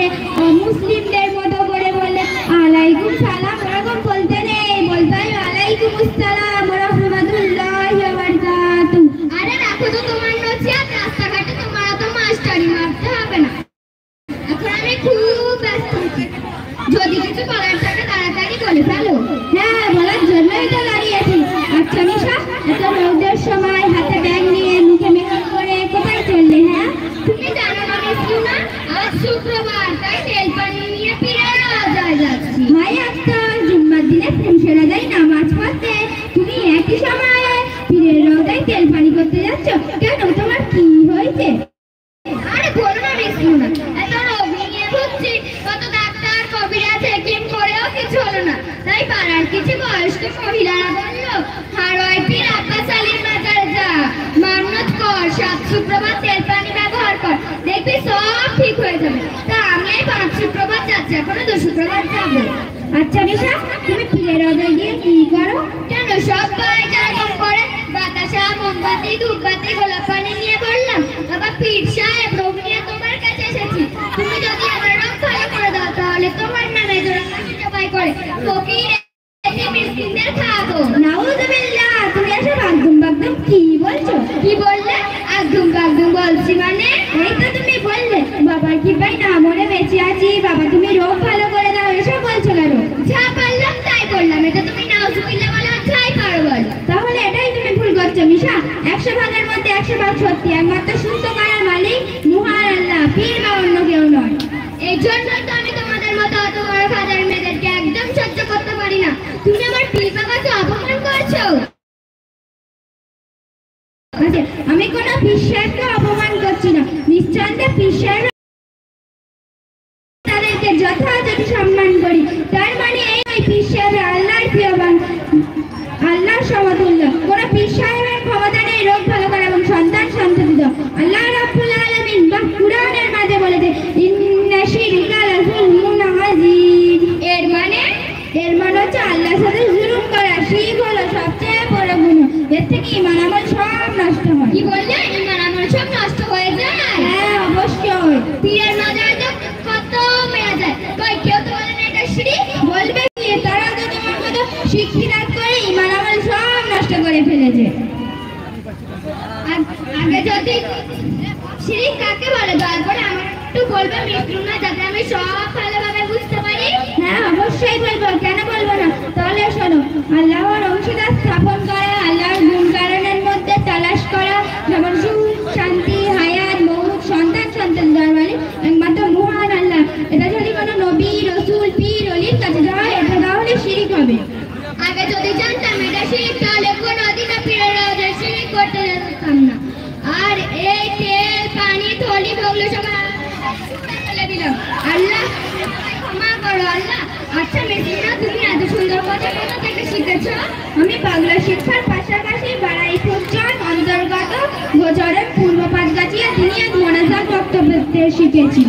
করে মুসলিমদের মতো করে বলে আলাইকুম সালাম, ওরকম বলতে নেই, বলতে হয় আলাইকুম আসসালাম ওয়া রাহমাতুল্লাহি ওয়া বারাকাতুহু। আরে রাখো তো তোমার নসিহত, রাস্তাঘাটে তোমার তো মাস্টারি মারতে হবে না। এখন আমি খুব ব্যস্ত আছি, যদি কিছু বলার থাকে তাড়াতাড়ি বলে ফেলো। হ্যাঁ, বলার জন্যই তো দাঁড়িয়েছি। আচ্ছা নিশা, এত রোদের সময় হাতে ব্যাগ নিয়ে মুখে মেকআপ করে কোথায় চললে? হ্যাঁ, তুমি জানো না মিসলুনা, আজ শুক্রবার, তাই তেলপানি নিয়ে পীরের রওজায় যাচ্ছি। ভাই আজকে জুম্মার দিনে পুরুষেরা যায় নামাজ পড়তে, তুমি একই সময়ে পীরের রওজায় তেলপানি করতে যাচ্ছ কেন? তোমার কি হয়েছে? আরে বলো না মিসলুনা, এত রোগ নিয়ে ভুগছি, কত ডাক্তার কবিরাজ হেকিম করেও কিছু হলো না। তাই পাড়ার কিছু বয়স্ক মহিলারা বললো, হারোয় পীর আব্বাস আলীর মাজারে যা, মান্নত কর, সাত শুক্রবার তেল পানি ব্যবহার কর, দেখবি সব ঠিক হয়ে যাবে। তা আমি এই 5 শুক্রবার যাচ্ছি, এখনো 2 শুক্রবার যাবো। আচ্ছা নিশা, তুমি পীরের রওজায় গিয়ে কি করো? কেন সবাই যেরকম করে বাতাসা, মোমবাতি, ধূপবাতি, গোলাপ পানি নিয়ে বললাম, আবার পীর সাহেব রোগ নিয়ে তোমার কাছে এসেছি। তুমি যদি আমার রোগ ভালো করে দাও তাহলে তোমার নামে জোড়া জবাই করে ফকির মিসকিনদের খাওয়াবো। নাউযুবিল্লাহ, তুমি এসব আগদুম বাগদুম কি বলছো? কি বললে? আগদুম বাগদুম বলছি মানে? এই তো তুমি বললে বাবার কৃপায় না মরে বেঁচে আছি, বাবা তুমি রোগ ভালো করে দাও, এসব বলছো কেন? যা পারলাম তাই করলাম, এটা তুমি নাউযুবিল্লাহ বলে যাই পারো বল। তাহলে এটাই তুমি ভুল করছো মিশা, 100 ভাগের মধ্যে 100 ভাগ সত্যি। একমাত্র সুস্থ করার মালিক মহান আল্লাহ, পীর বা অন্য কেউ নয়। এই জন্য তো আমি তোমাদের মতো অত বড় ফাদার মেয়েদেরকে একদম সহ্য করতে পারি না। তুমি আমার পীর বাবাকে অপমান করছো। আচ্ছা, আমি কোনো পীর সাহেবকে অপমান করছি না, নিশ্চয়ই পীর সাহেব তাদেরকে যথাযথ সম্মান করি। তার মানে এই পীর সাহেব আল্লাহর প্রিয় বান্দা, আল্লাহর সমতুল্য। কোনো পীর সাহেবের ক্ষমতা নেই রোগ ভালো করা এবং সন্তান সন্ততি দাও। আল্লাহ রাব্বুল আলামিন কুরআনের মাঝে বলেছে ইন্না শিরকা লাযুলমুন আযীম। এর মানে হচ্ছে আল্লাহর সাথে জুলুম করা। শিরক হলো সবচেয়ে বড় গুনাহ, এর থেকে ঈমান আমল সব নষ্ট হয়। কি বললে? ঈমান আমল সব নষ্ট হয়ে যায়? হ্যাঁ অবশ্যই। পীরের নজরে তো কত মেয়ে যায়, কই কেউ তো বলে না এটা শিরক? বলবে কি? তারা তো তোমার মতো শিক্ষিত করে ঈমান আমল সব নষ্ট করে ফেলেছে। আগে যদি শিরক কাকে বলে দয়া করে আমার একটু বলবে মিসলুনা, যাতে আমি সব ভালোভাবে বুঝতে পারি। হ্যাঁ অবশ্যই বলবো, কেন বলবো না। তাহলে শোনো, আল্লাহর অংশীদার স্থাপন করা, আল্লাহর গুণ কারণের মধ্যে তালাশ করা, যেমন সুখ, শান্তি, হায়াত, মৌত, সন্তান সন্তান দেওয়ার মানে একমাত্র মহান আল্লাহ। এটা যদি কোনো নবী, রসুল, পীর, অলির কাছে যায় এটা তাহলে শিরক হবে। আগে যদি জানতাম এটা শিরক তাহলে কোনোদিন পীরের রওজায় শিরক করতে যেতাম না। আর এই তেল পানি থলি বগলো সবাই ফেলে দিলাম। আল্লাহ ক্ষমা করো আল্লাহ। আচ্ছা মিসলুনা, তুমি এত সুন্দর কথা কোথা থেকে শিখেছো? আমি বাংলা শিক্ষার পাশাপাশি বাড়াই পর্যন্ত অন্তর্গত গোচরের পূর্ব পাঁচগাছিয়া দিনিয়া মোনাজাত বক্তব্য শিখেছি।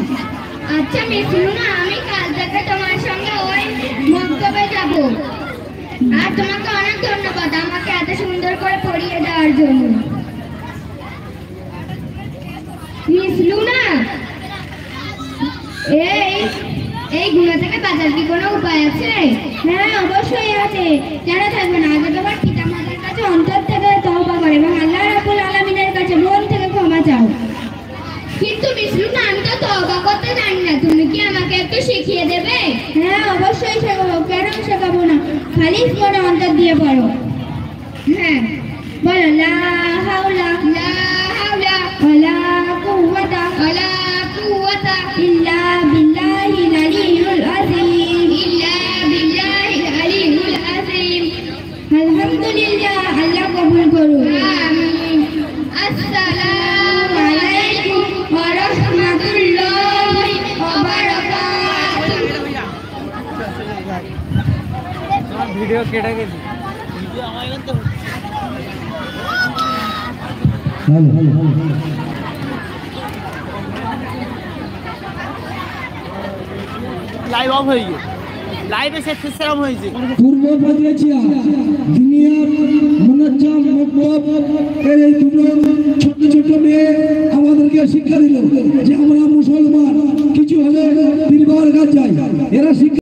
আচ্ছা মিসলুনা, আমি কাল থেকে তোমার সঙ্গে ওই মক্তবে যাব। আর তোমাকে অনেক ধন্যবাদ আমাকে এত সুন্দর করে পড়িয়ে দেওয়ার জন্য। মিসলুনা, এই গুণা থেকে বাঁচার কি কোনো উপায় আছে? হ্যাঁ অবশ্যই আছে, কেন থাকবে না। আগে তোমার পিতামাতার কাছে অন্তর থেকে তওবা করো এবং আল্লাহ রাব্বুল আলামিনের কাছে মন থেকে ক্ষমা চাও। কিন্তু মিসলুনা, আমি তো তওবা করতে জানি না, তুমি কি আমাকে একটু শিখিয়ে দেবে? হ্যাঁ অবশ্যই শেখাবো, কেন শেখাবো না। খালিস মনে অন্তর দিয়ে পড়ো। হ্যাঁ বলো, লা হাওলা ওয়ালা কুওয়াতা ইল্লা বিল্লাহিল আলিয়্যিল আযীম। আলহামদুলিল্লাহ, আল্লাহ কবুল করুন। আমিন। আসসালামু আলাইকুম ওয়া রাহমাতুল্লাহি ওয়া বারাকাতুহু। ভিডিও কেটে গেছে। লাইভ অফ হয়ে গেছে, লাইভে সেরকম হয়েছে। পূর্ব পাঁচগাছিয়া দুনিয়ার মুনাজ্জাম মক্তব এর এই দুটো ছোট মেয়ে আমাদেরকে শিক্ষা দিল যে আমরা মুসলমান, কিছু হলে এরা শিক্ষা